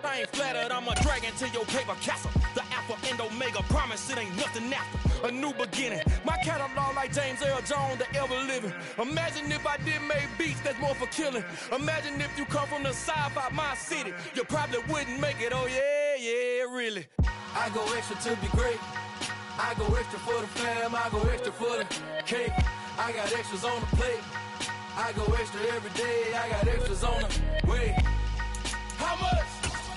I ain't flattered, I'm a dragon to your paper castle. The alpha and omega, promise it ain't nothing after. A new beginning, my catalog like James Earl Jones, the ever living. Imagine if I did make beats that's more for killing. Imagine if you come from the sci-fi, my city. You probably wouldn't make it, oh yeah, really. I go extra to be great. I go extra for the fam, I go extra for the cake. I got extras on the plate. I go extra every day, I got extras on the way. How much?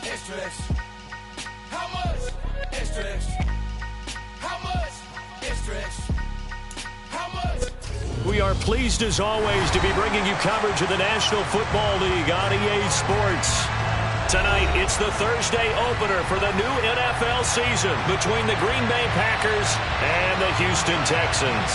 Extra, extra. How much? Extra, extra. How much? Extra, extra. How much? We are pleased as always to be bringing you coverage of the National Football League on EA Sports. Tonight, it's the Thursday opener for the new NFL season between the Green Bay Packers and the Houston Texans.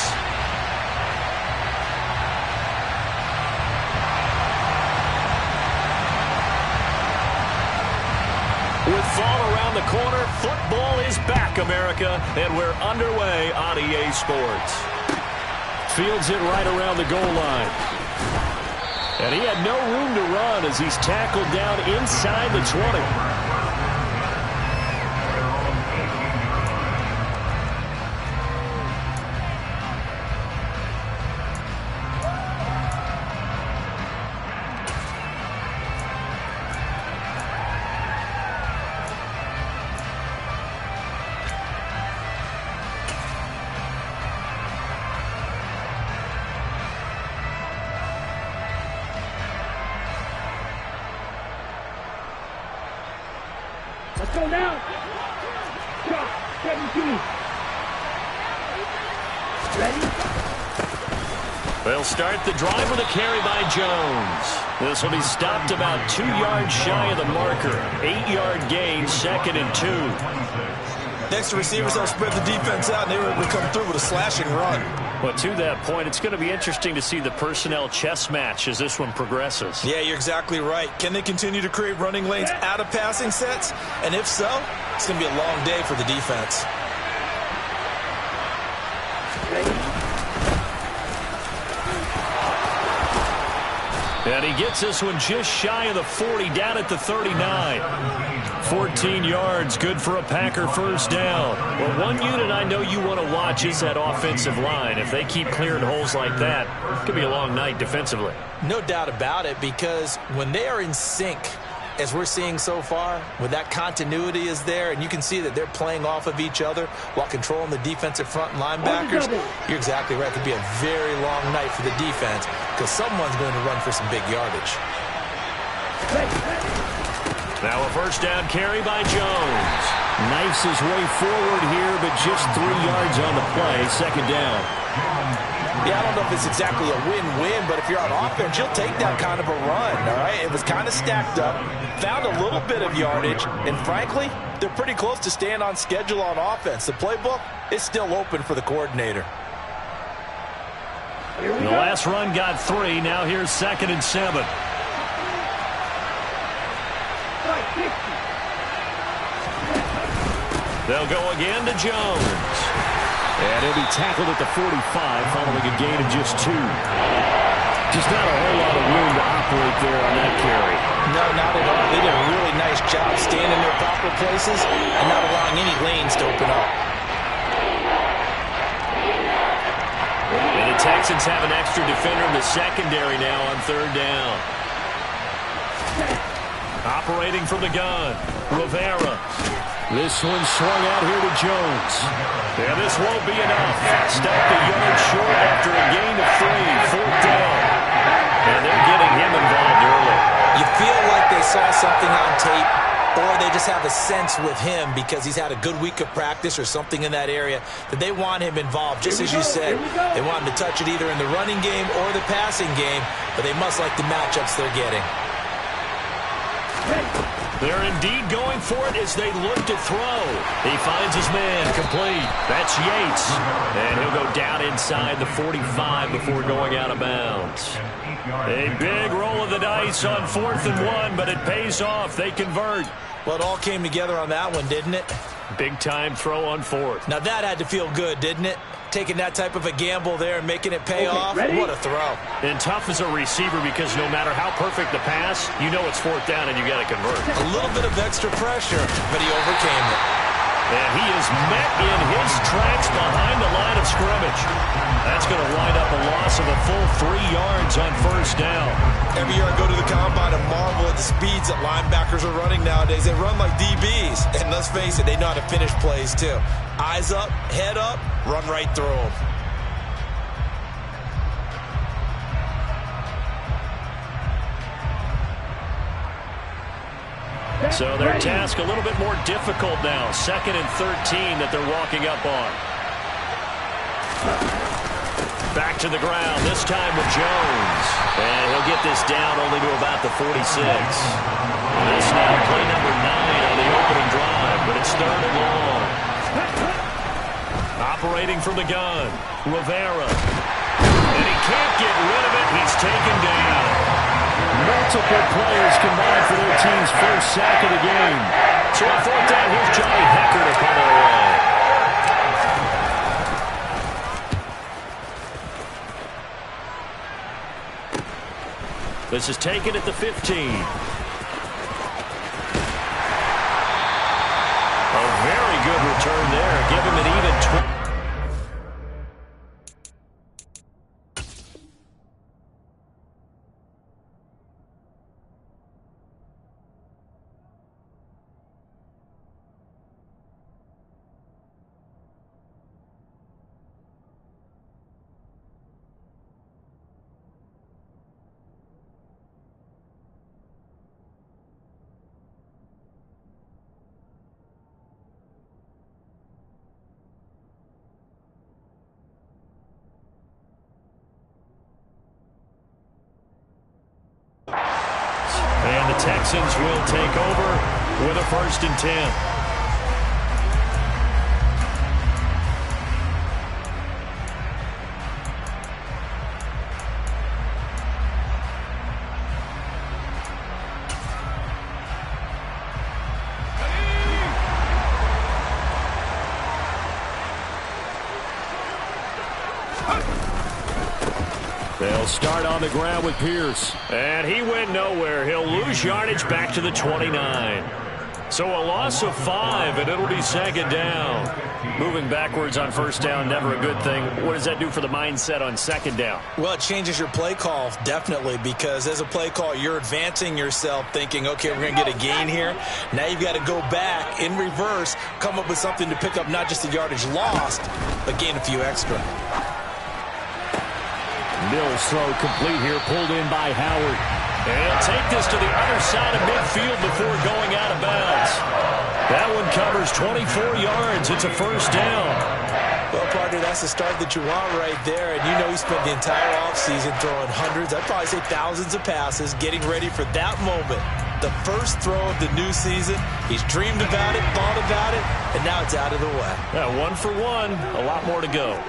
With fall around the corner, football is back, America, and we're underway on EA Sports. Fields it right around the goal line. And he had no room to run as he's tackled down inside the 20. Let's go now. Shot 17. Ready? They'll start the drive with a carry by Jones. This will be stopped about 2 yards shy of the marker. 8-yard gain, 2nd and 2. Next to receivers, they'll spread the defense out, and they were able to come through with a slashing run. Well, to that point, it's going to be interesting to see the personnel chess match as this one progresses. Yeah, you're exactly right. Can they continue to create running lanes out of passing sets? And if so, it's going to be a long day for the defense. And he gets this one just shy of the 40, down at the 39. 14 yards, good for a Packer first down. Well, one unit I know you want to watch is that offensive line. If they keep clearing holes like that, it could be a long night defensively. No doubt about it, because when they are in sync, as we're seeing so far, when that continuity is there, and you can see that they're playing off of each other while controlling the defensive front linebackers, you're exactly right. It could be a very long night for the defense because someone's going to run for some big yardage. Now a first down carry by Jones. Knifes his way forward here, but just 3 yards on the play. 2nd down. Yeah, I don't know if it's exactly a win-win, but if you're on offense, you'll take that kind of a run, all right? It was kind of stacked up, found a little bit of yardage, and frankly, they're pretty close to staying on schedule on offense. The playbook is still open for the coordinator. The last run got 3. Now here's 2nd and 7. They'll go again to Jones. And he'll be tackled at the 45 following a gain of just 2. Just not a whole lot of room to operate there on that carry. No, not at all. They did a really nice job staying in their proper places and not allowing any lanes to open up. And the Texans have an extra defender in the secondary now on 3rd down. Operating from the gun, Rivera. This one swung out here to Jones. Yeah, this won't be enough. Stopped a yard short after a gain of 3. 4th down. And they're getting him involved early. You feel like they saw something on tape, or they just have a sense with him because he's had a good week of practice or something in that area that they want him involved. Just as you said, they want him to touch it either in the running game or the passing game, but they must like the matchups they're getting. They're indeed going for it as they look to throw. He finds his man complete. That's Yates. And he'll go down inside the 45 before going out of bounds. A big roll of the dice on 4th and 1, but it pays off. They convert. Well, it all came together on that one, didn't it? Big time throw on 4th. Now that had to feel good, didn't it? taking that type of a gamble there and making it pay off. Ready? What a throw. And tough as a receiver because no matter how perfect the pass, you know it's fourth down and you got to convert. A little bit of extra pressure, but he overcame it. And he is met in his tracks behind the line of scrimmage. That's going to wind up a loss of a full 3 yards on first down. Every year I go to the combine and marvel at the speeds that linebackers are running nowadays. They run like DBs. And let's face it, they know how to finish plays too. Eyes up, head up, run right through them. So their task a little bit more difficult now. 2nd and 13 that they're walking up on. Back to the ground, this time with Jones. And he'll get this down only to about the 46. This now play number 9 on the opening drive, but it's 3rd and long. Operating from the gun, Rivera. And he can't get rid of it. He's taken down. Multiple players combined for their team's first sack of the game. So on 4th down, here's Johnny Hekker to pummel away. This is taken at the 15. A very good return there. Give him an even 20. And the Texans will take over with a 1st and 10. They'll start on the ground with Pierce. And he went nowhere. He'll lose yardage back to the 29. So a loss of 5, and it'll be 2nd down. Moving backwards on 1st down, never a good thing. What does that do for the mindset on 2nd down? Well, it changes your play call, definitely, because as a play call, you're advancing yourself thinking, okay, we're going to get a gain here. Now you've got to go back in reverse, come up with something to pick up not just the yardage lost, but gain a few extra. Mills throw complete here, pulled in by Howard. And he'll take this to the other side of midfield before going out of bounds. That one covers 24 yards. It's a 1st down. Well, partner, that's the start that you want right there. And you know he spent the entire offseason throwing hundreds, I'd probably say thousands of passes, getting ready for that moment. The first throw of the new season. He's dreamed about it, thought about it, and now it's out of the way. Yeah, 1 for 1. A lot more to go.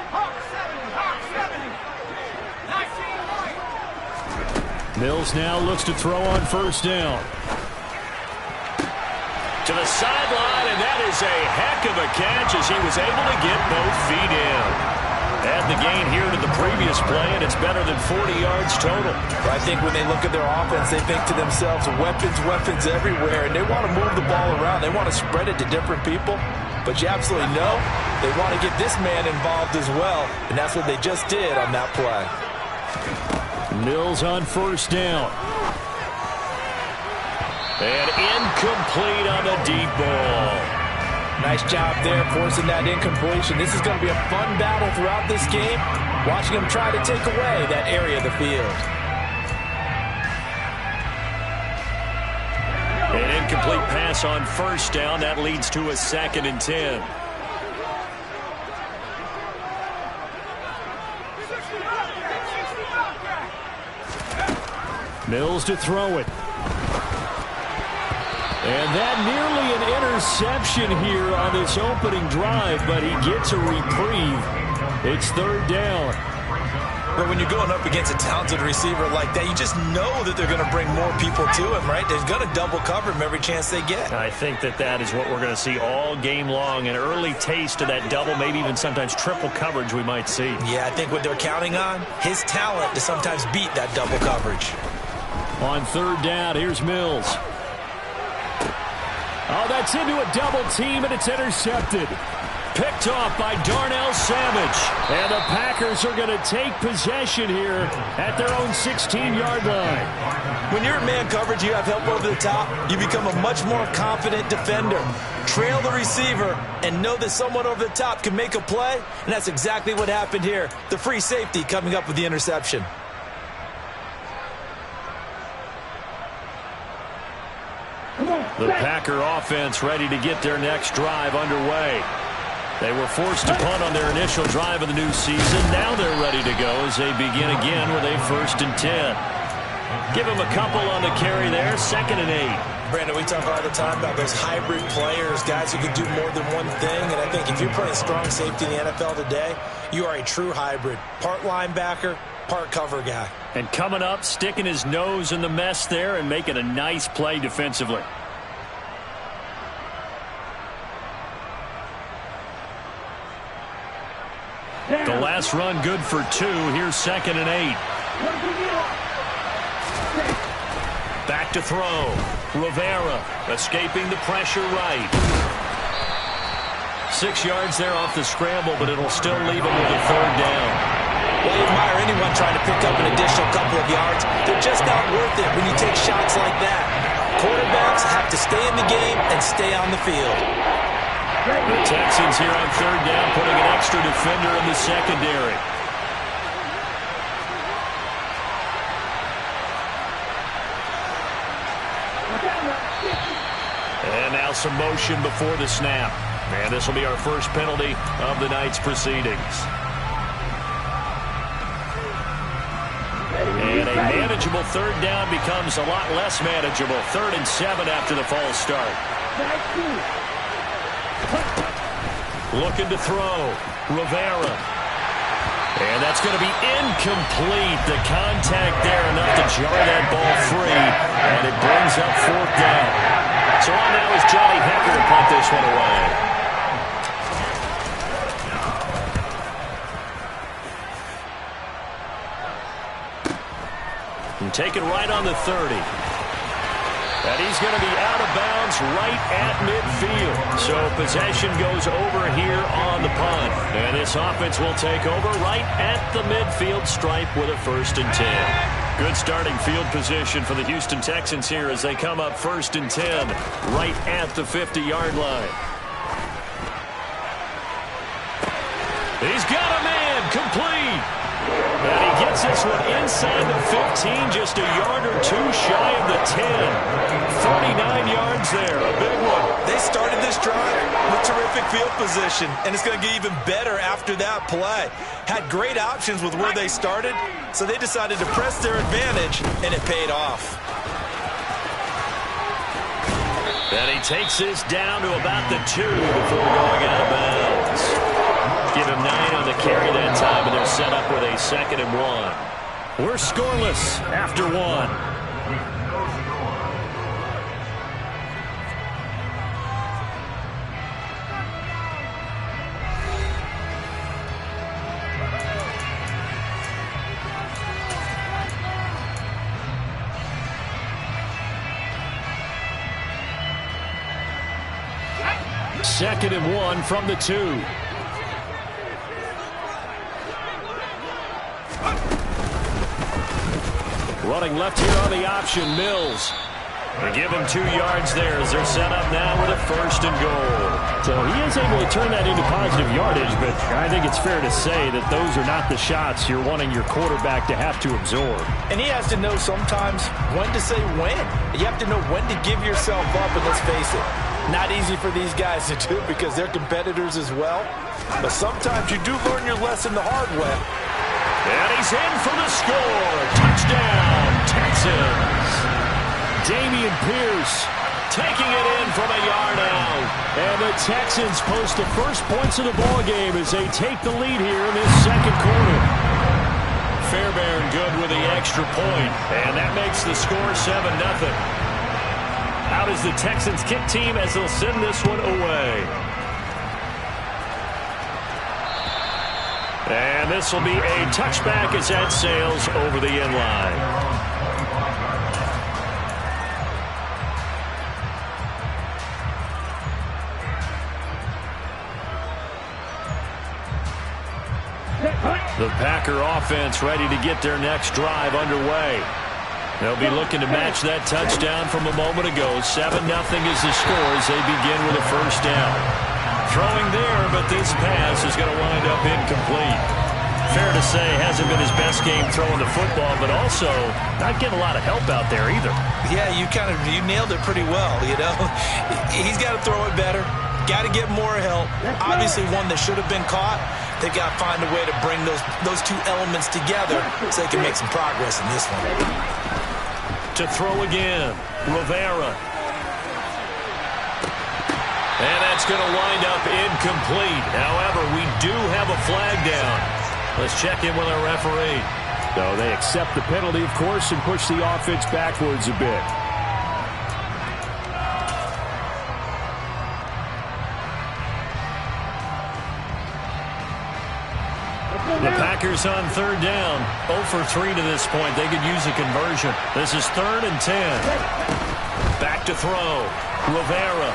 Mills now looks to throw on 1st down. To the sideline, and that is a heck of a catch as he was able to get both feet in. Add the gain here to the previous play, and it's better than 40 yards total. I think when they look at their offense, they think to themselves, weapons everywhere, and they want to move the ball around. They want to spread it to different people. But you absolutely know they want to get this man involved as well, and that's what they just did on that play. Mills on 1st down. And incomplete on the deep ball. Nice job there forcing that incompletion. This is going to be a fun battle throughout this game, watching him try to take away that area of the field. An incomplete pass on 1st down. That leads to a 2nd and 10. Mills to throw it. And that nearly an interception here on this opening drive, but he gets a reprieve. It's 3rd down. But when you're going up against a talented receiver like that, you just know that they're going to bring more people to him, right? They're going to double cover him every chance they get. I think that is what we're going to see all game long. An early taste of that double, maybe even sometimes triple coverage we might see. Yeah, I think what they're counting on, his talent to sometimes beat that double coverage. On third down, here's Mills. Oh, that's into a double team, and it's intercepted. Picked off by Darnell Savage. And the Packers are going to take possession here at their own 16-yard line. When you're in man coverage, you have help over the top, you become a much more confident defender. Trail the receiver and know that someone over the top can make a play, and that's exactly what happened here. The free safety coming up with the interception. The Packer offense ready to get their next drive underway. They were forced to punt on their initial drive of the new season. Now they're ready to go as they begin again with a 1st and 10. Give them a couple on the carry there, 2nd and 8. Brandon, we talk all the time about those hybrid players, guys who can do more than one thing. And I think if you're playing strong safety in the NFL today, you are a true hybrid. Part linebacker, part cover guy. And coming up, sticking his nose in the mess there and making a nice play defensively. The last run good for 2. Here's 2nd and 8. Back to throw. Rivera escaping the pressure right. 6 yards there off the scramble, but it'll still leave him with a 3rd down. Well, you admire anyone trying to pick up an additional couple of yards. They're just not worth it when you take shots like that. Quarterbacks have to stay in the game and stay on the field. The Texans here on 3rd down, putting an extra defender in the secondary. And now some motion before the snap. And this will be our first penalty of the night's proceedings. And a manageable 3rd down becomes a lot less manageable. 3rd and 7 after the false start. Looking to throw. Rivera. And that's going to be incomplete. The contact there enough to jar that ball free. And it brings up 4th down. So on now is Johnny Hekker to punt this one away. And taken right on the 30. And he's going to be out of bounds right at midfield. So possession goes over here on the punt. And this offense will take over right at the midfield stripe with a 1st and 10. Good starting field position for the Houston Texans here as they come up 1st and 10 right at the 50-yard line. He's got a man complete. And he gets this one inside the 15, just a yard or 2 shy of the 10. 49 yards there, a big one. They started this drive with terrific field position, and it's going to get even better after that play. Had great options with where they started, so they decided to press their advantage, and it paid off. And he takes this down to about the 2 before going out of bounds. Give him 9 on the carry that time, and they're set up with a 2nd and 1. We're scoreless after 1. Second and 1 from the 2. Running left here on the option, Mills. They give him 2 yards there as they're set up now with a 1st and goal. So he is able to turn that into positive yardage, but I think it's fair to say that those are not the shots you're wanting your quarterback to have to absorb. And he has to know sometimes when to say when. You have to know when to give yourself up, and let's face it, not easy for these guys to do because they're competitors as well. But sometimes you do learn your lesson the hard way. And he's in for the score. Touchdown, Texans. Dameon Pierce taking it in from a yard out. And the Texans post the first points of the ball game as they take the lead here in this second quarter. Fairbairn good with the extra point, and that makes the score 7-0. Out is the Texans kick team as they'll send this one away. And this will be a touchback as that sails over the end line. The Packer offense ready to get their next drive underway. They'll be looking to match that touchdown from a moment ago. 7-0 is the score as they begin with a first down. Throwing there, but this pass is going to wind up incomplete. Fair to say, hasn't been his best game throwing the football, but also not getting a lot of help out there either. Yeah, you nailed it pretty well, you know. He's got to throw it better. Got to get more help. Obviously one that should have been caught. They've got to find a way to bring those two elements together so they can make some progress in this one. To throw again, Rivera. And that's going to wind up incomplete. However, we do have a flag down. Let's check in with our referee. So they accept the penalty, of course, and push the offense backwards a bit. The Packers on third down. 0 for 3 to this point. They could use a conversion. This is 3rd and 10. Back to throw. Rivera.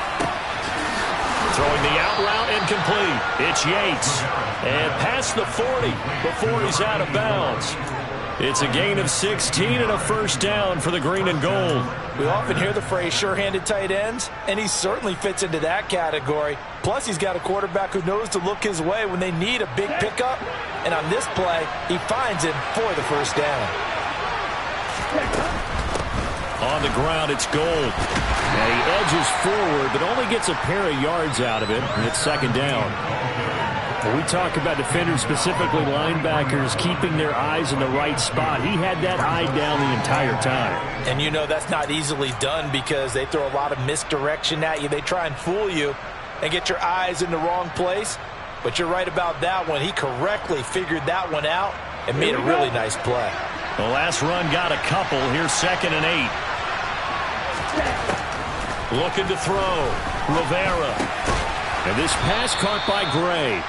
Throwing the out route incomplete. It's Yates. And past the 40 before he's out of bounds. It's a gain of 16 and a first down for the green and gold. We often hear the phrase sure-handed tight ends, and he certainly fits into that category. Plus, he's got a quarterback who knows to look his way when they need a big pickup. And on this play, he finds him for the first down. On the ground, it's Gold. Now he edges forward, but only gets a pair of yards out of it, and it's 2nd down. When we talk about defenders, specifically linebackers, keeping their eyes in the right spot, he had that eye down the entire time. And you know that's not easily done because they throw a lot of misdirection at you. They try and fool you and get your eyes in the wrong place. But you're right about that one. He correctly figured that one out and made a really nice play. The last run got a couple. Here's 2nd and 8. Looking to throw. Rivera. And this pass caught by Gray.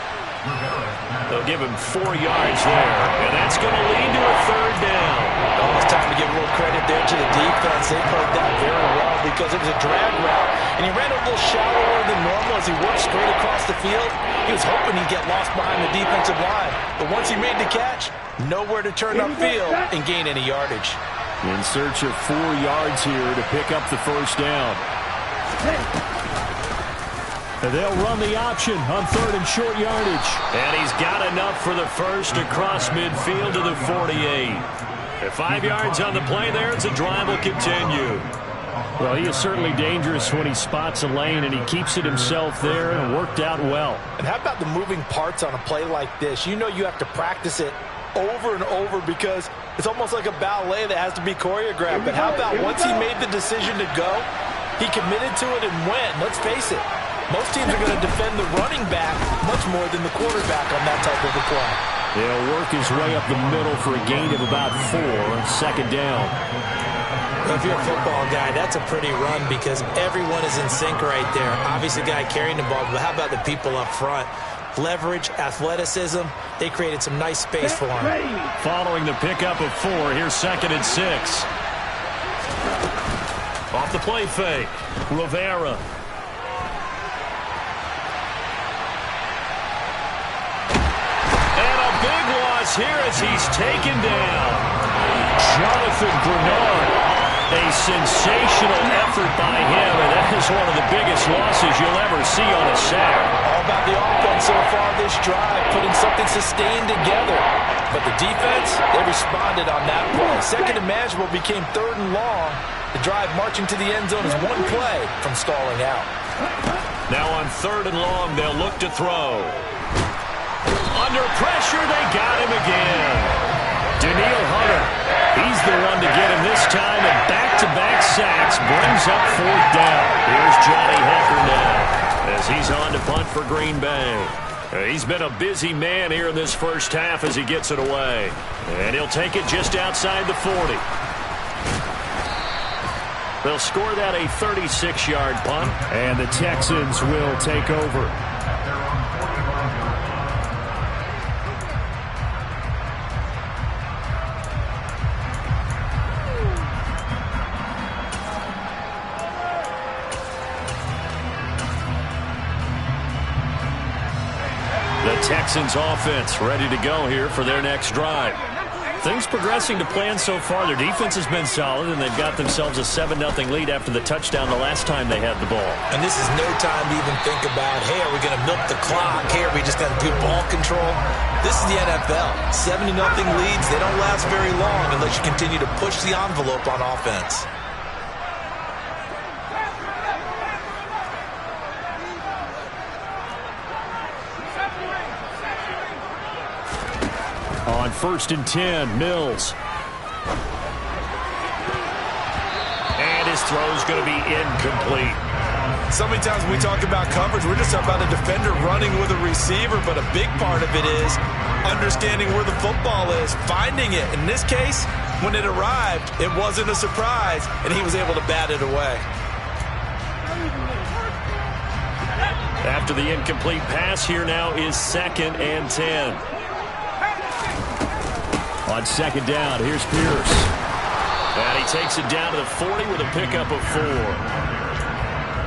They'll give him 4 yards there, and that's going to lead to a 3rd down. Almost time to give a little credit there to the defense. They played that very well because it was a drag route, and he ran a little shallower than normal as he worked straight across the field. He was hoping he'd get lost behind the defensive line, but once he made the catch, nowhere to turn upfield and gain any yardage. In search of 4 yards here to pick up the first down. They'll run the option on 3rd and short yardage. And he's got enough for the first across midfield to the 48. At 5 yards on the play there, it's a drive will continue. Well, he is certainly dangerous when he spots a lane, and he keeps it himself there, and it worked out well. And how about the moving parts on a play like this? You know you have to practice it over and over because it's almost like a ballet that has to be choreographed. But how about once he made the decision to go, he committed to it and went. Let's face it. Most teams are going to defend the running back much more than the quarterback on that type of a play. He'll work his way up the middle for a gain of about 4, 2nd down. If you're a football guy, that's a pretty run because everyone is in sync right there. Obviously, the guy carrying the ball, but how about the people up front? Leverage, athleticism, they created some nice space for him. Following the pickup of 4, here's 2nd and 6. Off the play fake, Rivera. Here as he's taken down. Jonathan Bernard. A sensational effort by him, and that is one of the biggest losses you'll ever see on a sack. All about the offense so far this drive, putting something sustained together. But the defense, they responded on that play. 2nd and manageable became 3rd and long. The drive marching to the end zone is one play from stalling out. Now on 3rd and long, they'll look to throw. Under pressure, they got him again. Daniil Hunter, he's the one to get him this time, and back-to-back sacks brings up 4th down. Here's Johnny Hekker now as he's on to punt for Green Bay. He's been a busy man here in this first half as he gets it away. And he'll take it just outside the 40. They'll score that a 36-yard punt. And the Texans will take over. The Texans offense ready to go here for their next drive. Things progressing to plan so far. Their defense has been solid, and they've got themselves a 7-0 lead after the touchdown the last time they had the ball. And this is no time to even think about, hey, are we going to milk the clock? Hey, are we just going to do ball control? This is the NFL. 70-0 leads, they don't last very long unless you continue to push the envelope on offense. On 1st and 10, Mills. And his throw's going to be incomplete. So many times when we talk about coverage, we're just talking about a defender running with a receiver, but a big part of it is understanding where the football is, finding it. In this case, when it arrived, it wasn't a surprise, and he was able to bat it away. After the incomplete pass, here now is 2nd and 10. On 2nd down, here's Pierce. And he takes it down to the 40 with a pickup of 4.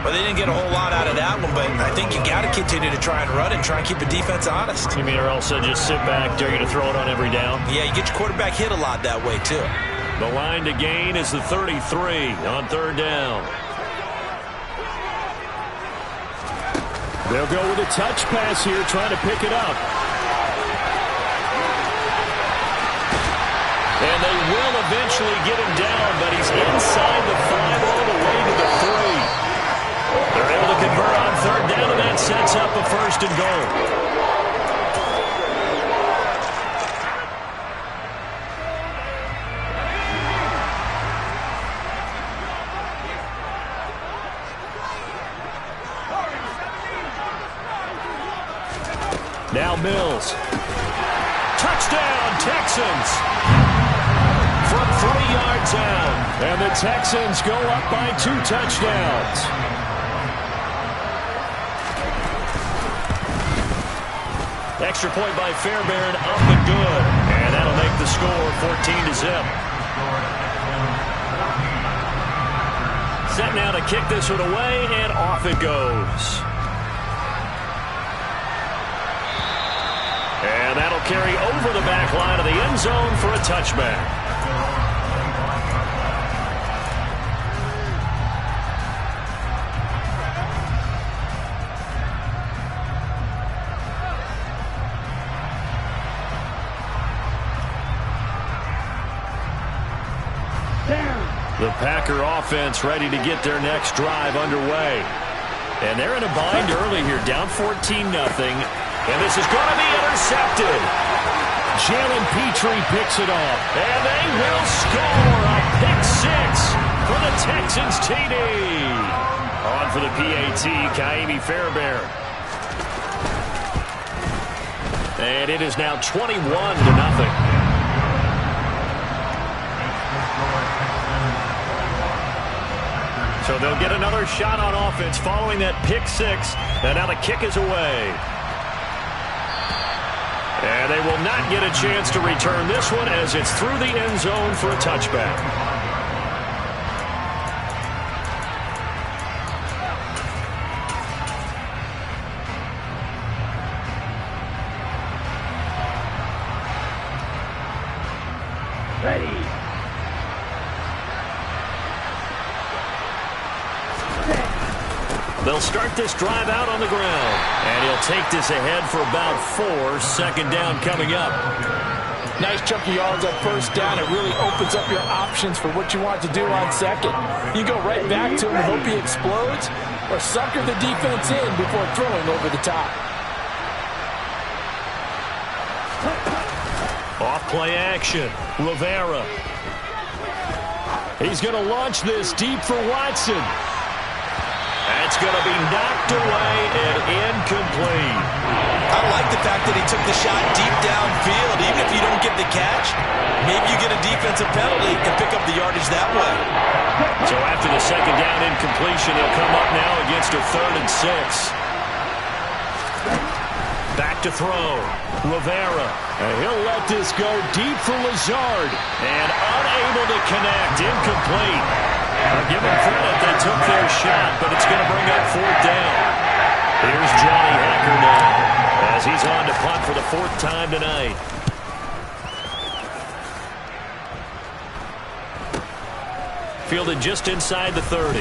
Well, they didn't get a whole lot out of that one, but I think you got to continue to try and run and try and keep the defense honest. You mean, or also just sit back, dare you to throw it on every down? Yeah, you get your quarterback hit a lot that way, too. The line to gain is the 33 on 3rd down. They'll go with a touch pass here, trying to pick it up. And they will eventually get him down, but he's inside the 5 all the way to the 3. They're able to convert on 3rd down, and that sets up a 1st and goal. Now Mills. Touchdown, Texans. From 3 yards out. And the Texans go up by 2 touchdowns. Extra point by Fairbairn, up and good. And that'll make the score 14-0. Set now to kick this one away, and off it goes. And that'll carry over the back line of the end zone for a touchback. The Packer offense ready to get their next drive underway. And they're in a bind early here, down 14-0. And this is going to be intercepted. Jalen Petrie picks it off. And they will score a pick 6 for the Texans TD. On for the PAT, Ka'imi Fairbairn. And it is now 21-0. So they'll get another shot on offense following that pick 6. And now the kick is away. And they will not get a chance to return this one as it's through the end zone for a touchback. Ready. They'll start this drive out on the ground. And he'll take this ahead for about 4. 2nd down coming up. Nice chunky yards on 1st down. It really opens up your options for what you want to do on 2nd. You go right back to him and hope he explodes, or sucker the defense in before throwing over the top. Off play action. Rivera. He's going to launch this deep for Watson. That's going to be knocked away and incomplete. I I like the fact that he took the shot deep downfield. Even if you don't get the catch, maybe you get a defensive penalty and pick up the yardage that way. So after the second down incompletion, he'll come up now against a 3rd and 6. Back to throw. Rivera. And he'll let this go deep for Lazard. And unable to connect. Incomplete. I'll give them credit. They took their shot, but it's going to bring up 4th down. Here's Johnny Hekker now as he's on to punt for the 4th time tonight. Fielded just inside the 30.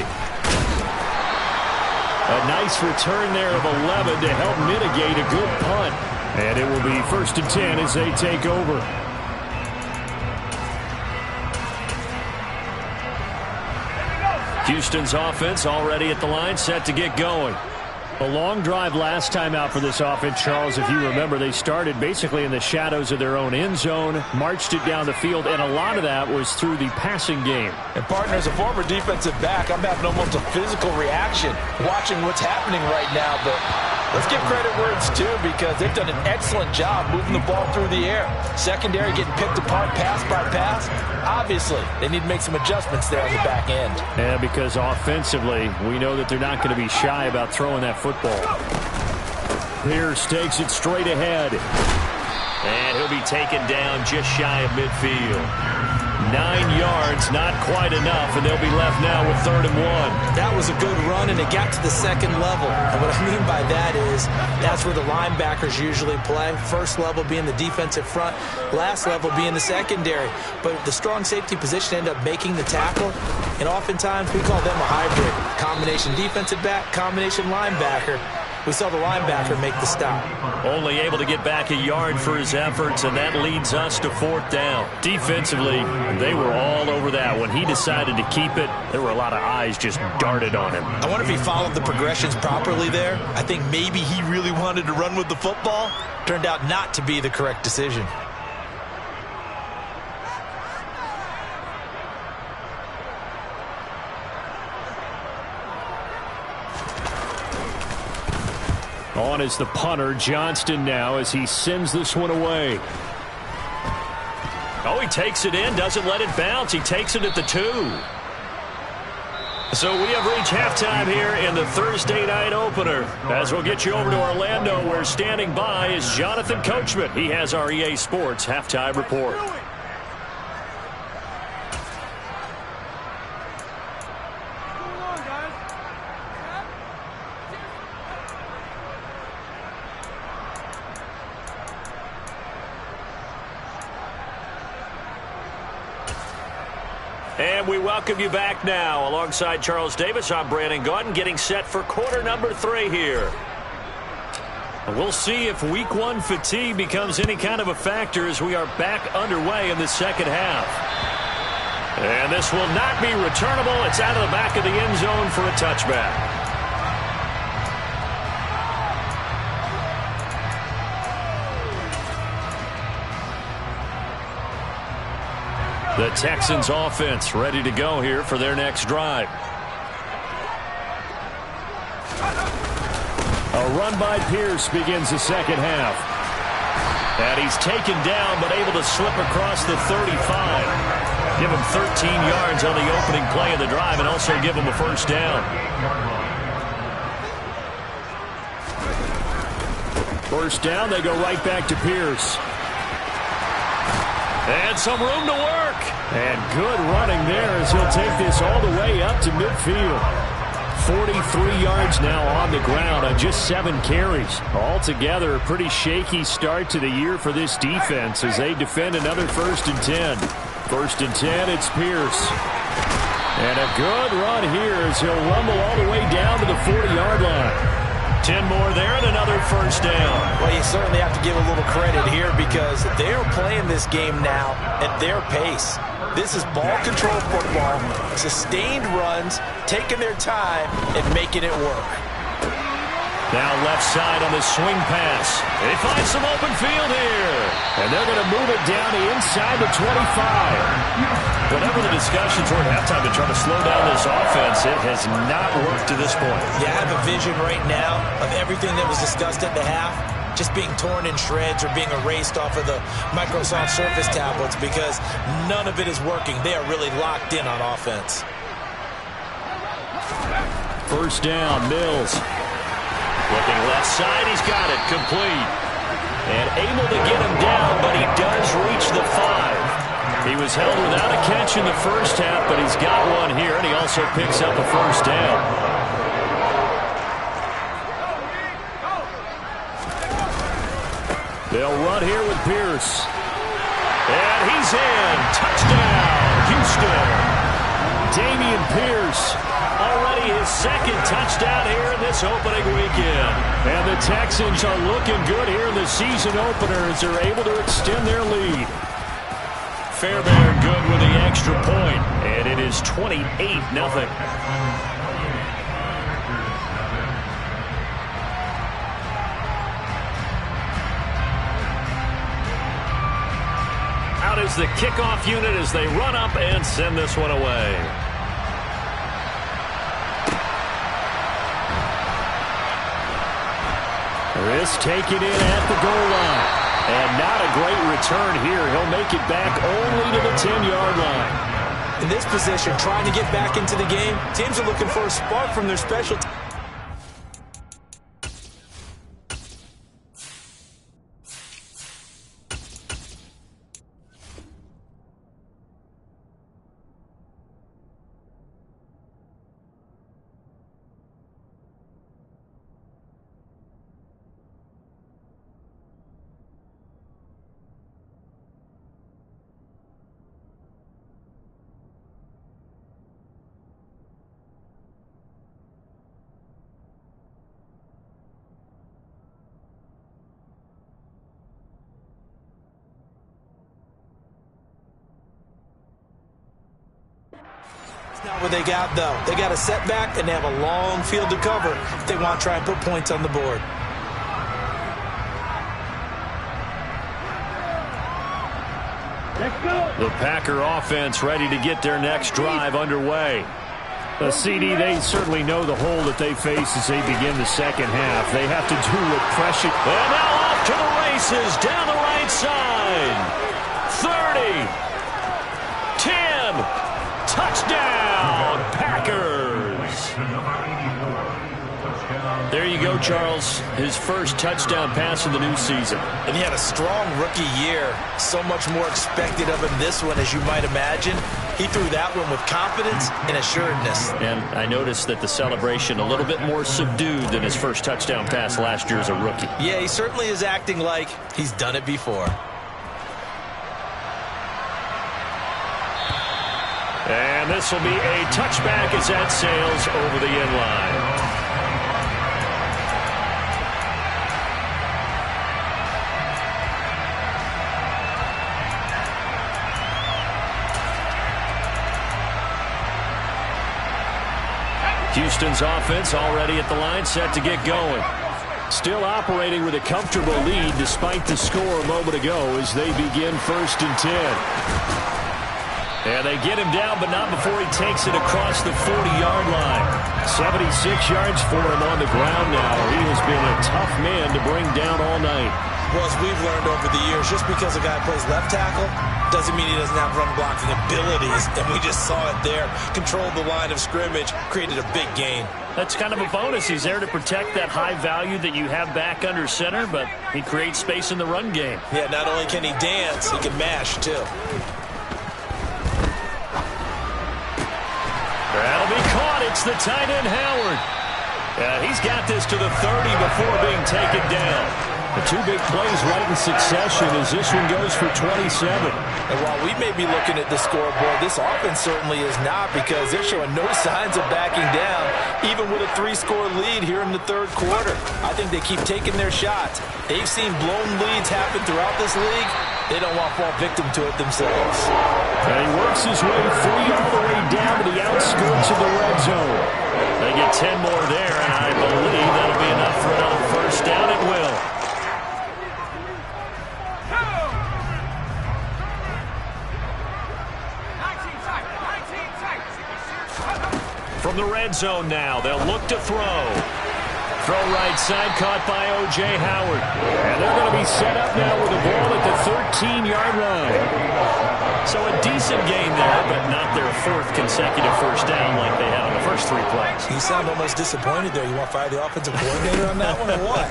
A nice return there of 11 to help mitigate a good punt. And it will be 1st and 10 as they take over. Houston's offense already at the line, set to get going. A long drive last time out for this offense, Charles. If you remember, they started basically in the shadows of their own end zone, marched it down the field, and a lot of that was through the passing game. And, partner, as a former defensive back, I'm having almost a physical reaction watching what's happening right now. But let's give credit where it's due, because they've done an excellent job moving the ball through the air. Secondary getting picked apart pass by pass. Obviously, they need to make some adjustments there on the back end. Yeah, because offensively, we know that they're not going to be shy about throwing that football. Pierce takes it straight ahead. And he'll be taken down just shy of midfield. 9 yards, not quite enough, and they'll be left now with 3rd and 1. That was a good run, and it got to the 2nd level. And what I mean by that is that's where the linebackers usually play. First level being the defensive front, last level being the secondary. But the strong safety position ended up making the tackle, and oftentimes we call them a hybrid. Combination defensive back, combination linebacker. We saw the linebacker make the stop. Only able to get back a yard for his efforts, and that leads us to 4th down. Defensively, they were all over that. When he decided to keep it, there were a lot of eyes just darted on him. I wonder if he followed the progressions properly there. I think maybe he really wanted to run with the football. Turned out not to be the correct decision. On is the punter, Johnston, now, as he sends this one away. Oh, he takes it in, doesn't let it bounce. He takes it at the 2. So we have reached halftime here in the Thursday night opener. As we'll get you over to Orlando, where standing by is Jonathan Coachman. He has our EA Sports halftime report. And we welcome you back now. Alongside Charles Davis, I'm Brandon Gaudin, getting set for quarter number 3 here. We'll see if week 1 fatigue becomes any kind of a factor as we are back underway in the second half. And this will not be returnable. It's out of the back of the end zone for a touchback. The Texans offense ready to go here for their next drive. A run by Pierce begins the second half. And he's taken down but able to slip across the 35. Give him 13 yards on the opening play of the drive and also give him a 1st down. 1st down, they go right back to Pierce. And some room to work. And good running there as he'll take this all the way up to midfield. 43 yards now on the ground on just 7 carries. Altogether, a pretty shaky start to the year for this defense as they defend another 1st and 10. 1st and 10, it's Pierce. And a good run here as he'll rumble all the way down to the 40-yard line. 10 more there and another 1st down. Well, you certainly have to give a little credit here because they're playing this game now at their pace. This is ball control football, sustained runs, taking their time and making it work. Now left side on the swing pass. They find some open field here. And they're going to move it down to inside the 25. Whatever the discussions were at halftime to try to slow down this offense, it has not worked to this point. You have a vision right now of everything that was discussed at the half. just being torn in shreds or being erased off of the Microsoft Surface tablets because none of it is working. They are really locked in on offense. First down, Mills. Looking left side, he's got it, complete. And able to get him down, but he does reach the 5. He was held without a catch in the first half, but he's got one here, and he also picks up a first down. They'll run here with Pierce. And he's in. Touchdown, Houston. Damian Pierce, already his second touchdown here in this opening weekend. And the Texans are looking good here in the season opener as they're able to extend their lead. Fairbairn good with the extra point, and it is 28-0. Out is the kickoff unit as they run up and send this one away. This taken in at the goal line. And not a great return here. He'll make it back only to the 10-yard line. In this position, trying to get back into the game, teams are looking for a spark from their special teams. Not what they got, though. They got a setback, and they have a long field to cover if they want to try and put points on the board. Let's go. The Packer offense ready to get their next drive underway. The CD, they certainly know the hole that they face as they begin the second half. They have to do with pressure. And now off to the races down the right side. 30. 10. Touchdown, Packers. There you go, Charles. His first touchdown pass of the new season. And he had a strong rookie year. So much more expected of him this one, as you might imagine. He threw that one with confidence and assuredness. And I noticed that the celebration a little bit more subdued than his first touchdown pass last year as a rookie. Yeah, he certainly is acting like he's done it before. And this will be a touchback as that sails over the end line. Houston's offense already at the line, set to get going. Still operating with a comfortable lead despite the score a moment ago as they begin 1st and 10. And they get him down, but not before he takes it across the 40-yard line. 76 yards for him on the ground now. He has been a tough man to bring down all night. Well, as we've learned over the years, just because a guy plays left tackle doesn't mean he doesn't have run-blocking abilities. And we just saw it there. Controlled the line of scrimmage, created a big gain. That's kind of a bonus. He's there to protect that high value that you have back under center, but he creates space in the run game. Yeah, not only can he dance, he can mash, too. That'll be caught. It's the tight end, Howard. He's got this to the 30 before being taken down. The two big plays right in succession as this one goes for 27. And while we may be looking at the scoreboard, this offense certainly is not, because they're showing no signs of backing down, even with a 3-score lead here in the third quarter. I think they keep taking their shots. They've seen blown leads happen throughout this league. They don't want to fall victim to it themselves. And he works his way free all the way down to the outskirts of the red zone. They get 10 more there, and I believe that'll be enough for another first down. It will. From the red zone now, they'll look to throw. throw right side, caught by O.J. Howard. And they're going to be set up now with the ball at the 13-yard line. So a decent gain there, but not their fourth consecutive first down like they had on the first 3 plays. You sound almost disappointed there. You want to fire the offensive coordinator on that one or what?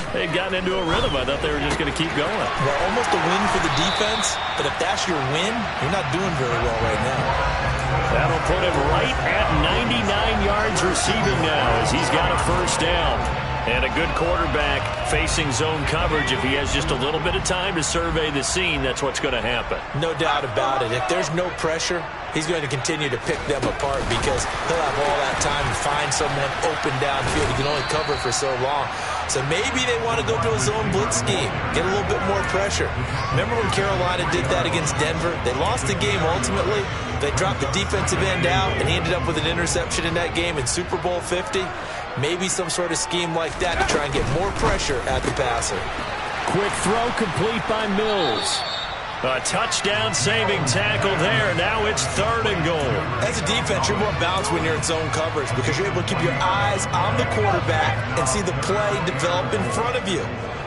They'd gotten into a rhythm. I thought they were just going to keep going. Well, almost a win for the defense, but if that's your win, you're not doing very well right now. That'll put him right at 99 yards receiving now as he's got a first down. And a good quarterback facing zone coverage. If he has just a little bit of time to survey the scene, that's what's going to happen. No doubt about it. If there's no pressure, he's going to continue to pick them apart because he'll have all that time to find someone open downfield. He can only cover for so long. So maybe they want to go to a zone blitz scheme, get a little bit more pressure. Remember when Carolina did that against Denver? They lost the game ultimately. They dropped the defensive end out, and he ended up with an interception in that game in Super Bowl 50. Maybe some sort of scheme like that to try and get more pressure at the passer. Quick throw complete by Mills. A touchdown-saving tackle there. Now it's 3rd and goal. As a defense, you're more balanced when you're in zone coverage because you're able to keep your eyes on the quarterback and see the play develop in front of you.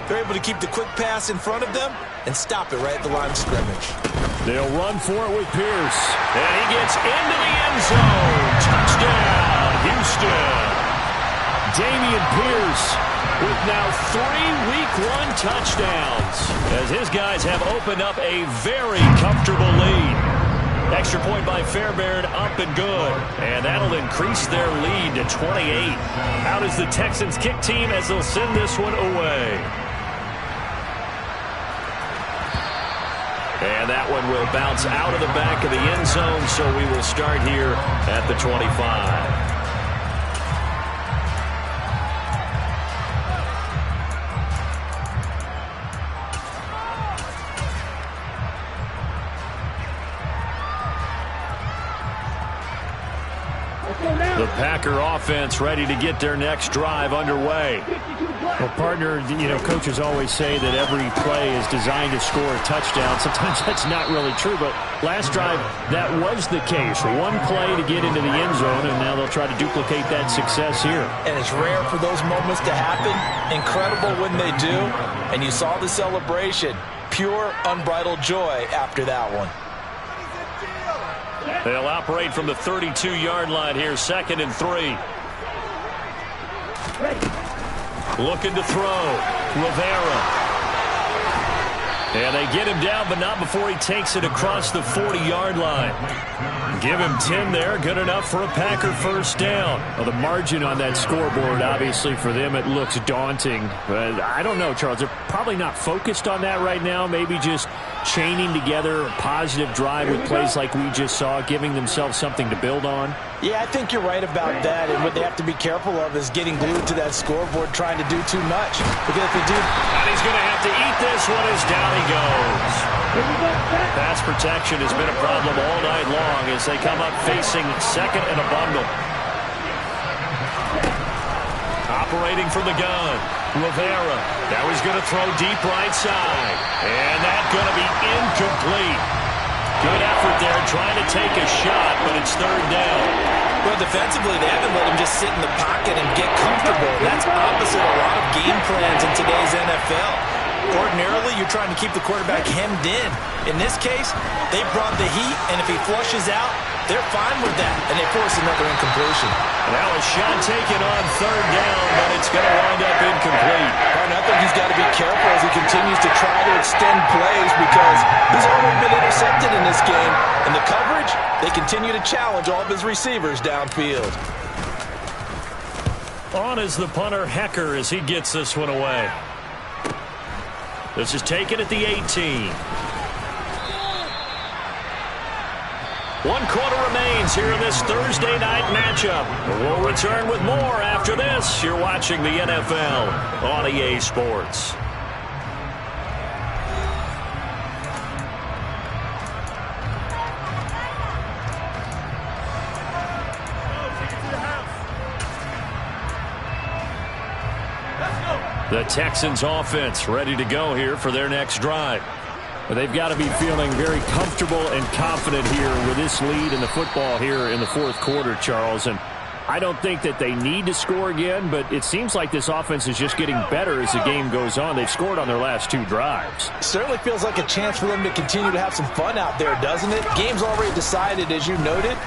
They're able to keep the quick pass in front of them and stop it right at the line of scrimmage. They'll run for it with Pierce. And he gets into the end zone. Touchdown, Houston. Dameon Pierce with now 3 Week 1 touchdowns as his guys have opened up a very comfortable lead. Extra point by Fairbairn, up and good. And that'll increase their lead to 28. Out is the Texans kick team as they'll send this one away. And that one will bounce out of the back of the end zone, so we will start here at the 25. The Packer offense ready to get their next drive underway. Well, partner, coaches always say that every play is designed to score a touchdown. Sometimes that's not really true, but last drive, that was the case. One play to get into the end zone, and now they'll try to duplicate that success here. And it's rare for those moments to happen. Incredible when they do. And you saw the celebration. Pure, unbridled joy after that one. They'll operate from the 32-yard line here, 2nd and 3. Looking to throw. Rivera. And they get him down, but not before he takes it across the 40-yard line. Give him 10 there. Good enough for a Packer first down. Well, the margin on that scoreboard, obviously, for them, it looks daunting. But I don't know, Charles. They're probably not focused on that right now. Maybe just chaining together a positive drive with plays like we just saw, giving themselves something to build on. Yeah, I think you're right about that. And what they have to be careful of is getting glued to that scoreboard, trying to do too much. Because if they do... And he's going to have to eat this one as down he goes. Pass protection has been a problem all night long as they come up facing 2nd and a bundle. Operating from the gun. Rivera. Now he's going to throw deep right side. And that's going to be incomplete. Good effort there trying to take a shot, but it's 3rd down. Well, defensively, they haven't let him just sit in the pocket and get comfortable. That's opposite a lot of game plans in today's NFL. Ordinarily, you're trying to keep the quarterback hemmed in. In this case, they brought the heat, and if he flushes out, they're fine with that, and they force another incompletion. Now a shot taken on 3rd down, but it's going to wind up incomplete. And I think he's got to be careful as he continues to try to extend plays because he's already been intercepted in this game. And the coverage, they continue to challenge all of his receivers downfield. On is the punter, Hecker, as he gets this one away. This is taken at the 18. 1 quarter remains here in this Thursday night matchup. We'll return with more after this. You're watching the NFL on EA Sports. The Texans offense ready to go here for their next drive. But they've got to be feeling very comfortable and confident here with this lead in the football here in the 4th quarter, Charles. And I don't think that they need to score again, but it seems like this offense is just getting better as the game goes on. They've scored on their last 2 drives. Certainly feels like a chance for them to continue to have some fun out there, doesn't it? Game's already decided, as you noted,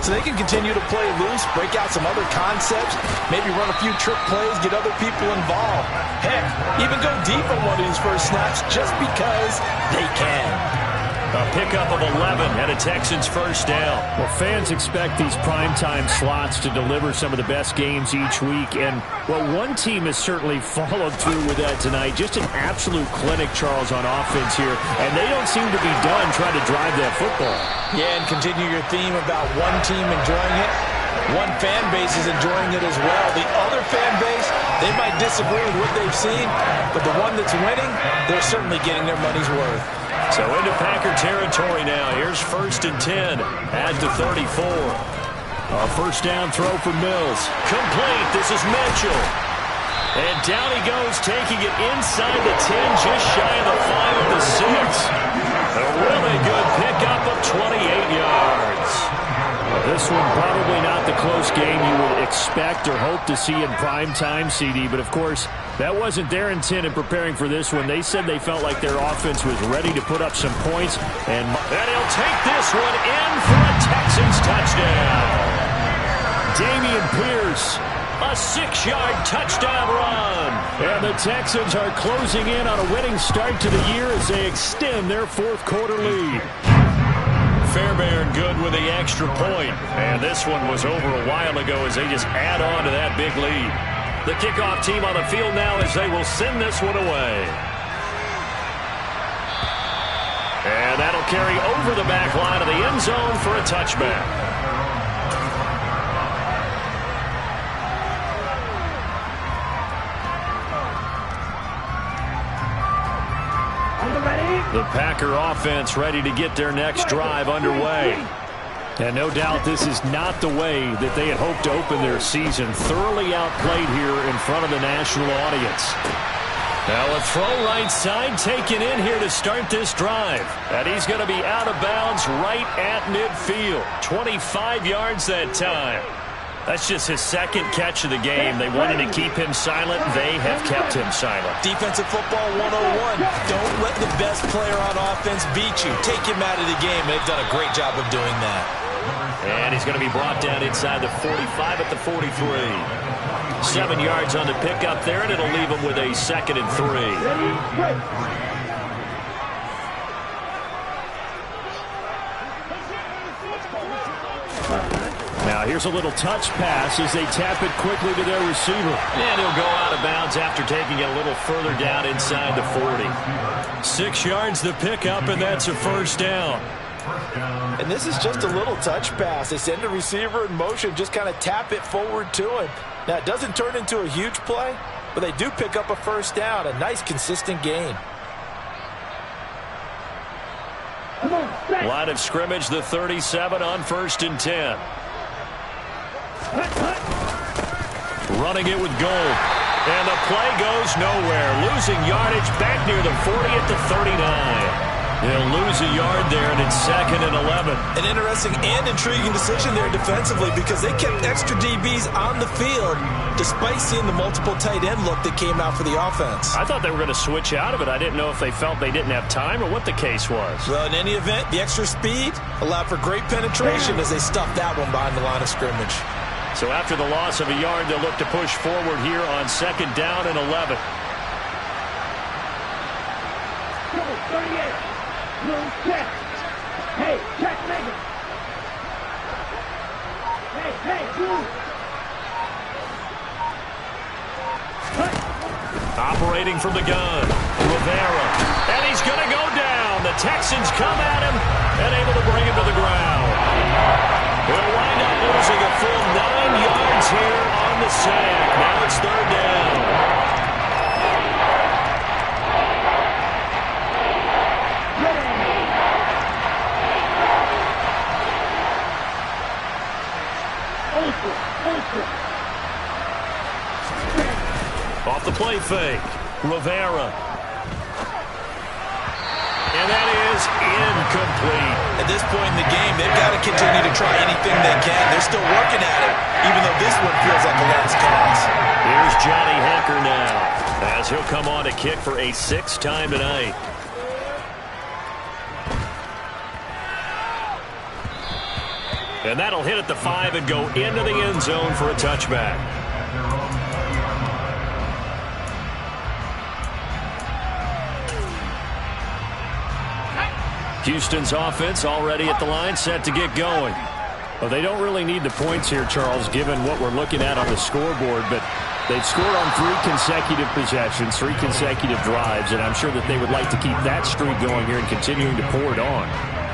so they can continue to play loose, break out some other concepts, maybe run a few trick plays, get other people involved. Heck, even go deep on one of these first snaps just because they can. A pickup of 11 and a Texans first down. Well, fans expect these primetime slots to deliver some of the best games each week. And, well, one team has certainly followed through with that tonight. Just an absolute clinic, Charles, on offense here. And they don't seem to be done trying to drive that football. Yeah, and continue your theme about one team enjoying it. One fan base is enjoying it as well. The other fan base, they might disagree with what they've seen, but the one that's winning, they're certainly getting their money's worth. So into Packer territory now. Here's 1st and 10 at the 34. A first down throw for Mills. Complete. This is Mitchell. And down he goes, taking it inside the 10, just shy of the 5 of the 6. A really good pickup of 28 yards. This one probably not the close game you would expect or hope to see in prime time, CD. But, of course, that wasn't their intent in preparing for this one. They said they felt like their offense was ready to put up some points. And he'll take this one in for a Texans touchdown. Dameon Pierce, a 6-yard touchdown run. And the Texans are closing in on a winning start to the year as they extend their 4th quarter lead. Fairbairn good with the extra point. And this one was over a while ago as they just add on to that big lead. The kickoff team on the field now as they will send this one away. And that'll carry over the back line of the end zone for a touchback. The Packer offense ready to get their next drive underway. And no doubt this is not the way that they had hoped to open their season. Thoroughly outplayed here in front of the national audience. Now a throw right side taken in here to start this drive. And he's going to be out of bounds right at midfield. 25 yards that time. That's just his 2nd catch of the game. They wanted to keep him silent. They have kept him silent. Defensive football 101. Don't let the best player on offense beat you. Take him out of the game. They've done a great job of doing that. And he's going to be brought down inside the 45 at the 43. 7 yards on the pickup there, and it'll leave him with a 2nd and 3. Now here's a little touch pass as they tap it quickly to their receiver. And he'll go out of bounds after taking it a little further down inside the 40. 6 yards the pickup, and that's a first down. And this is just a little touch pass. They send the receiver in motion, just kind of tap it forward to him. Now, it doesn't turn into a huge play, but they do pick up a first down. A nice, consistent gain. Line of scrimmage, the 37 on 1st and 10. Running it with Gold. And the play goes nowhere. Losing yardage back near the 40 at the 39. They'll lose a yard there, and it's 2nd and 11. An interesting and intriguing decision there defensively because they kept extra DBs on the field despite seeing the multiple tight end look that came out for the offense. I thought they were going to switch out of it. I didn't know if they felt they didn't have time or what the case was. Well, in any event, the extra speed allowed for great penetration as they stuffed that one behind the line of scrimmage. So after the loss of a yard, they'll look to push forward here on 2nd down and 11. 38. Move, check. Hey, check, nigga. Hey, move. Operating from the gun, Rivera. And he's going to go down. The Texans come at him and able to bring him to the ground. He'll wind up losing a full 9 yards here on the sack. Now it's 3rd down. Off the play fake, Rivera. And that is incomplete. At this point in the game, they've got to continue to try anything they can. They're still working at it, even though this one feels like a last cause. Here's Johnny Hekker now, as he'll come on to kick for a 6th time tonight. And that'll hit at the 5 and go into the end zone for a touchback. Houston's offense already at the line, set to get going. Well, they don't really need the points here, Charles, given what we're looking at on the scoreboard, but they've scored on 3 consecutive possessions, 3 consecutive drives, and I'm sure that they would like to keep that streak going here and continuing to pour it on.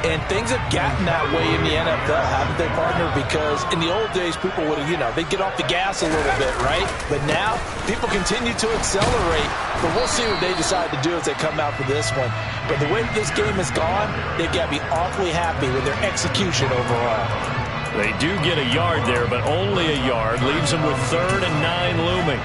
And things have gotten that way in the NFL, haven't they, partner? Because in the old days, people would have, they'd get off the gas a little bit, right? But now, people continue to accelerate. But we'll see what they decide to do as they come out for this one. But the way this game has gone, they've got to be awfully happy with their execution overall. They do get a yard there, but only a yard. Leaves them with 3rd and 9 looming.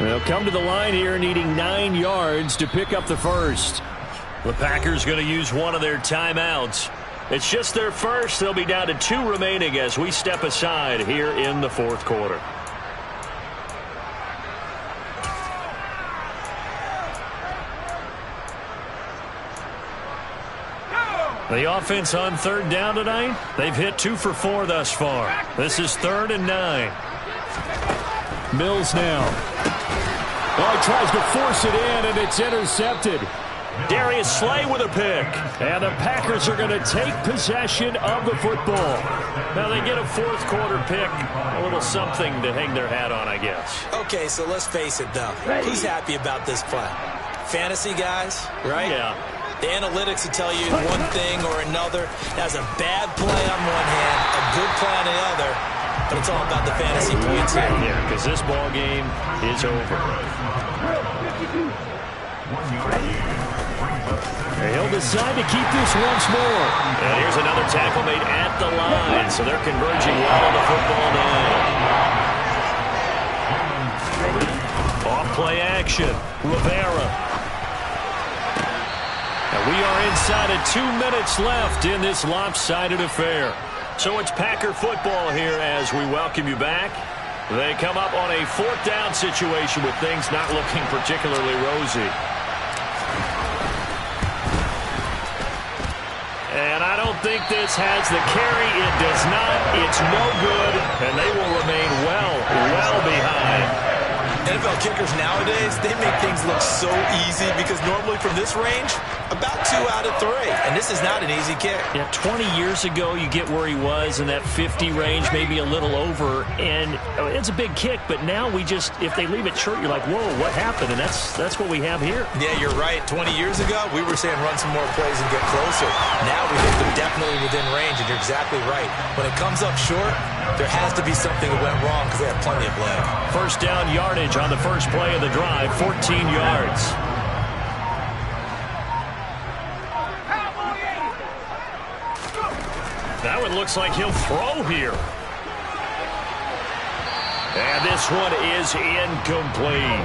They'll come to the line here needing 9 yards to pick up the first. The Packers going to use one of their timeouts. It's just their first. They'll be down to 2 remaining as we step aside here in the 4th quarter. The offense on 3rd down tonight, they've hit 2 for 4 thus far. This is 3rd and 9. Mills now. Oh, he tries to force it in, and it's intercepted. Darius Slay with a pick. And the Packers are going to take possession of the football. Now they get a 4th quarter pick. A little something to hang their hat on, I guess. Okay, so let's face it, though. Who's happy about this play? Fantasy guys, right? Yeah. The analytics will tell you one thing or another. That's a bad play on one hand, a good play on the other. But it's all about the fantasy points here. Yeah, because this ball game is over. He'll decide to keep this once more. And here's another tackle made at the line. So they're converging well on the football now. Off-play action. Rivera. And we are inside of 2 minutes left in this lopsided affair. So it's Packer football here as we welcome you back. They come up on a 4th down situation with things not looking particularly rosy. And I don't think this has the carry. It does not. It's no good. And they will remain well behind. NFL kickers nowadays, they make things look so easy because normally from this range, about 2 out of 3. And this is not an easy kick. Yeah, 20 years ago, you get where he was in that 50 range, maybe a little over. And it's a big kick, but now if they leave it short, you're like, whoa, what happened? And that's what we have here. Yeah, you're right. 20 years ago, we were saying run some more plays and get closer. Now we think they're definitely within range, and you're exactly right. When it comes up short, there has to be something that went wrong because they have plenty of leg. 1st down yardage on the first play of the drive, 14 yards. That one looks like he'll throw here. And this one is incomplete.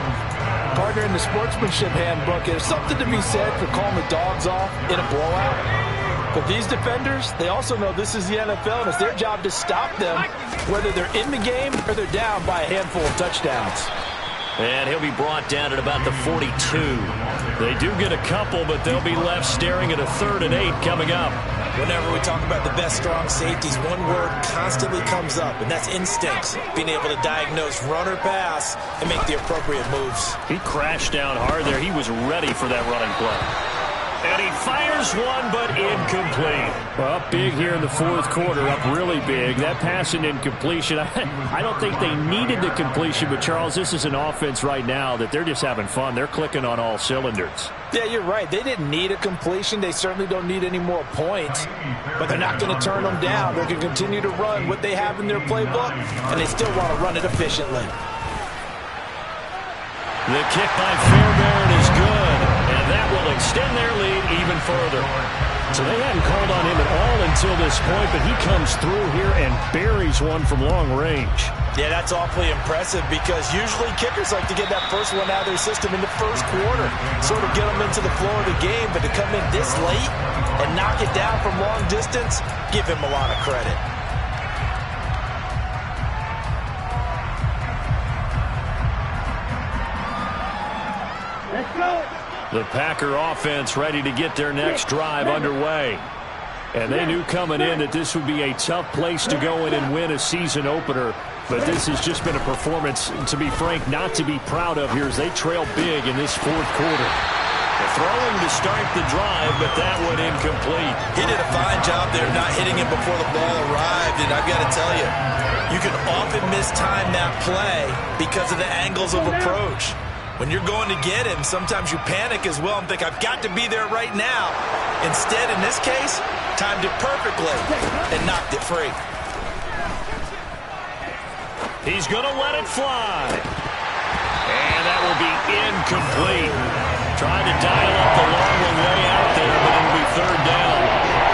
Partner, in the sportsmanship handbook, there's something to be said for calling the dogs off in a blowout. But these defenders, they also know this is the NFL, and it's their job to stop them, whether they're in the game or they're down by a handful of touchdowns. And he'll be brought down at about the 42. They do get a couple, but they'll be left staring at a 3rd and 8 coming up. Whenever we talk about the best strong safeties, one word constantly comes up, and that's instincts. Being able to diagnose run or pass and make the appropriate moves. He crashed down hard there. He was ready for that running play. And he fires one, but incomplete. Well, up big here in the 4th quarter, up really big. That pass and incompletion, I don't think they needed the completion, but Charles, this is an offense right now that they're just having fun. They're clicking on all cylinders. Yeah, you're right. They didn't need a completion. They certainly don't need any more points, but they're not going to turn them down. They're going to continue to run what they have in their playbook, and they still want to run it efficiently. The kick by Fairbairn is good. And That will extend their lead even further. So they hadn't called on him at all until this point, but he comes through here and buries one from long range. Yeah, that's awfully impressive because usually kickers like to get that first one out of their system in the first quarter, sort of get them into the flow of the game, but to come in this late and knock it down from long distance, give him a lot of credit. Let's go. The Packer offense ready to get their next drive underway. And they knew coming in that this would be a tough place to go in and win a season opener. But this has just been a performance, to be frank, not to be proud of here as they trail big in this fourth quarter. Throwing to start the drive, but that one incomplete. He did a fine job there not hitting him before the ball arrived, and I've got to tell you, you can often mistime that play because of the angles of approach. When you're going to get him, sometimes you panic as well and think, I've got to be there right now. Instead, in this case, timed it perfectly and knocked it free. He's going to let it fly. And that will be incomplete. Trying to dial up the long one way out there, but it'll be third down.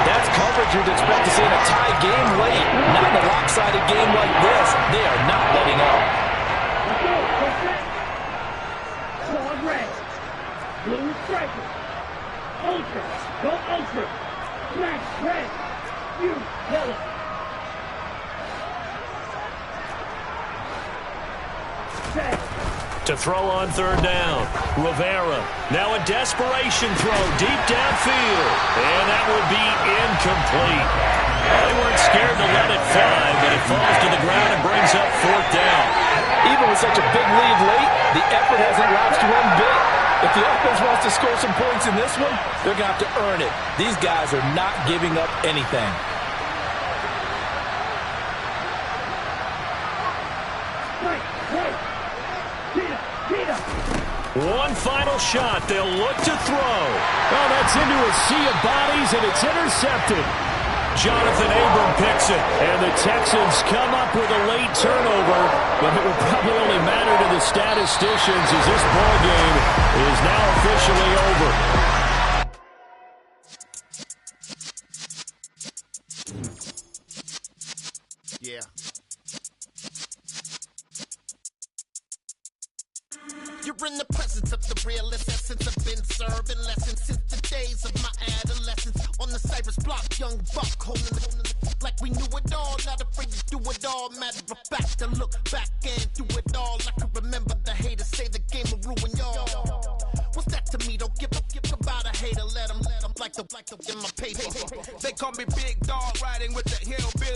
That's coverage you'd expect to see in a tie game late. Not in a lopsided game like this. They are not letting up. Blue striker. Ultra. Go ultra. Smash red. You yellow. Set. To throw on third down. Rivera. Now a desperation throw deep downfield. And that would be incomplete. They weren't scared to let it fly, but it falls to the ground and brings up fourth down. Even with such a big lead late, the effort hasn't lapsed one bit. If the offense wants to score some points in this one, they're going to have to earn it. These guys are not giving up anything. One final shot. They'll look to throw. Oh, that's into a sea of bodies, and it's intercepted. Jonathan Abram picks it. And the Texans come up with a late turnover, but it will probably only matter to the statisticians as this ball game is now officially over. Yeah. You're in the presence of the realest essence. I've been serving lessons since the days of my adolescence. On the Cypress block, young buck holding it like we knew it all. Not afraid to do it all. Matter of fact, to look back and do it all. I can remember the haters say the game will ruin y'all. What's that to me? Don't give about a hater. Let them like the in my paper. They call me Big Dog, riding with the hillbilly.